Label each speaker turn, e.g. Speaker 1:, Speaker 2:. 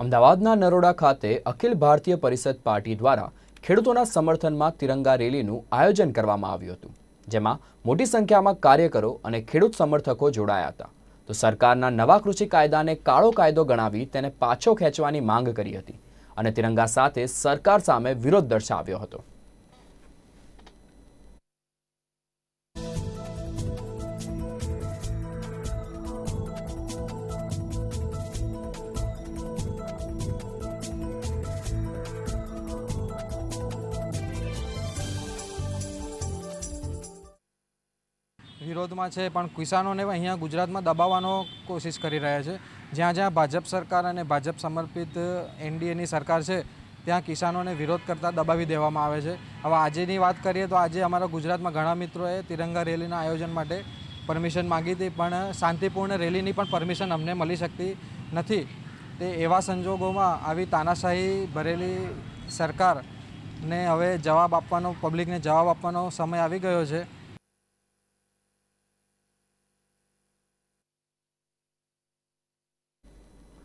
Speaker 1: અમદાવાદના નરોડા ખાતે અખિલ ભારતીય પરિષદ પાર્ટી દ્વારા ખેડૂતોના સમર્થનમાં તિરંગા રેલીનું આયોજન કરવામાં આવ્યું હતું, જેમાં મોટી સંખ્યામાં કાર્યકરો અને ખેડૂત સમર્થકો જોડાયા હતા. તો સરકારના નવા કૃષિ કાયદાને કાળો કાયદો ગણાવી તેને પાછો ખેંચવાની માંગ કરી હતી અને તિરંગા સાથે સરકાર સામે વિરોધ દર્શાવ્યો હતો.
Speaker 2: વિરોધમાં છે, પણ કિસાનોને અહીંયા ગુજરાતમાં દબાવવાનો કોશિશ કરી રહ્યા છે. જ્યાં જ્યાં ભાજપ સરકાર અને ભાજપ સમર્પિત એનડીએની સરકાર છે, ત્યાં કિસાનોને વિરોધ કરતાં દબાવી દેવામાં આવે છે. હવે આજેની વાત કરીએ તો આજે અમારા ગુજરાતમાં ઘણા મિત્રોએ તિરંગા રેલીના આયોજન માટે પરમિશન માગી હતી, પણ શાંતિપૂર્ણ રેલીની પણ પરમિશન અમને મળી શકતી નથી. તે એવા સંજોગોમાં આવી તાનાશાહી ભરેલી સરકારને હવે જવાબ આપવાનો, પબ્લિકને જવાબ આપવાનો સમય આવી ગયો છે.